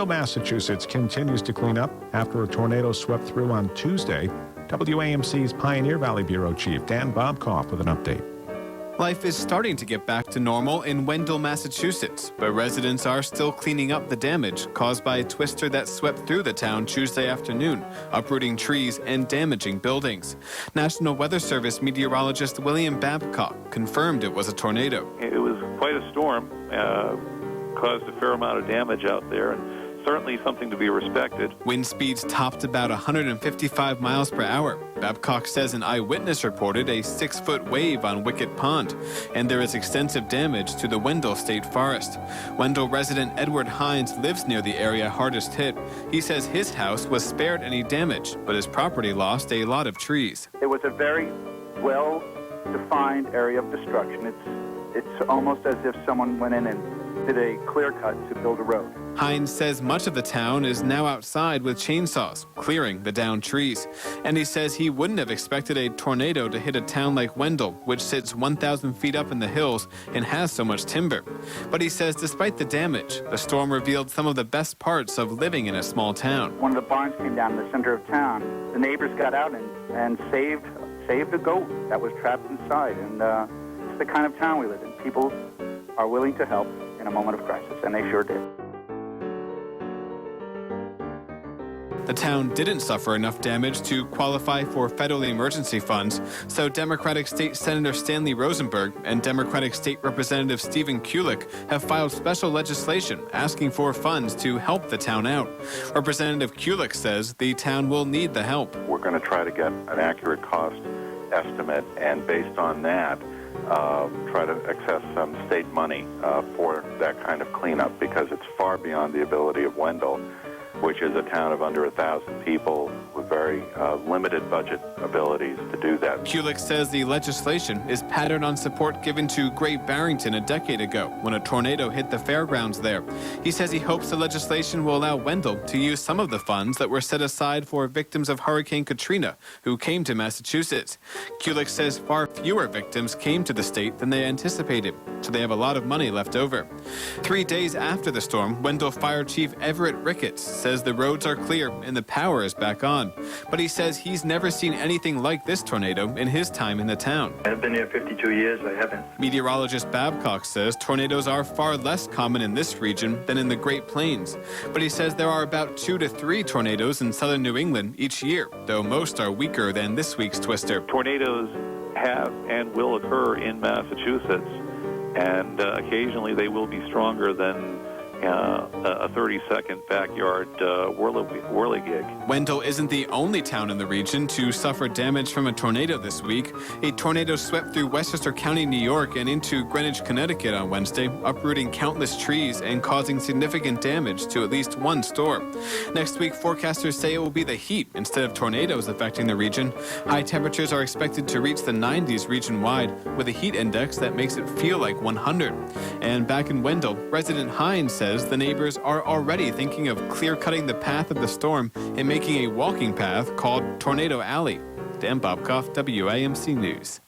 Wendell, Massachusetts continues to clean up after a tornado swept through on Tuesday. WAMC's Pioneer Valley Bureau Chief Dan Bobkoff with an update. Life is starting to get back to normal in Wendell, Massachusetts, but residents are still cleaning up the damage caused by a twister that swept through the town Tuesday afternoon, uprooting trees and damaging buildings. National Weather Service meteorologist William Babcock confirmed it was a tornado. It was quite a storm, caused a fair amount of damage out there, and certainly something to be respected. Wind speeds topped about 155 miles per hour. Babcock says an eyewitness reported a 6-foot wave on Wicket Pond, and there is extensive damage to the Wendell State Forest. Wendell resident Edward Hines lives near the area hardest hit. He says his house was spared any damage, but his property lost a lot of trees. It was a very well-defined area of destruction. It's almost as if someone went in and did a clear cut to build a road. Hines says much of the town is now outside with chainsaws, clearing the downed trees. And he says he wouldn't have expected a tornado to hit a town like Wendell, which sits 1,000 feet up in the hills and has so much timber. But he says despite the damage, the storm revealed some of the best parts of living in a small town. One of the barns came down in the center of town. The neighbors got out and saved a goat that was trapped inside. And it's the kind of town we live in. People are willing to help in a moment of crisis, and they sure did. The town didn't suffer enough damage to qualify for federal emergency funds, so Democratic State Senator Stanley Rosenberg and Democratic State Representative Stephen Kulik have filed special legislation asking for funds to help the town out. Representative Kulik says the town will need the help. We're going to try to get an accurate cost estimate, and based on that, try to access some state money for that kind of cleanup, because it's far beyond the ability of Wendell, which is a town of under 1,000 people with very limited budget abilities to do that. Kulik says the legislation is patterned on support given to Great Barrington a decade ago when a tornado hit the fairgrounds there. He says he hopes the legislation will allow Wendell to use some of the funds that were set aside for victims of Hurricane Katrina who came to Massachusetts. Kulik says far fewer victims came to the state than they anticipated, so they have a lot of money left over. 3 days after the storm, Wendell Fire Chief Everett Ricketts says the roads are clear and the power is back on. But he says he's never seen anything like this tornado in his time in the town. I've been here 52 years, I haven't. Meteorologist Babcock says tornadoes are far less common in this region than in the Great Plains. But he says there are about 2 to 3 tornadoes in southern New England each year, though most are weaker than this week's twister. Tornadoes have and will occur in Massachusetts, and occasionally they will be stronger than a 30-second backyard whirligig. Wendell isn't the only town in the region to suffer damage from a tornado this week. A tornado swept through Westchester County, New York, and into Greenwich, Connecticut on Wednesday, uprooting countless trees and causing significant damage to at least one store. Next week, forecasters say it will be the heat instead of tornadoes affecting the region. High temperatures are expected to reach the 90s region-wide, with a heat index that makes it feel like 100. And back in Wendell, resident Hines says the neighbors are already thinking of clear-cutting the path of the storm and making a walking path called Tornado Alley. Dan Bobkoff, WAMC News.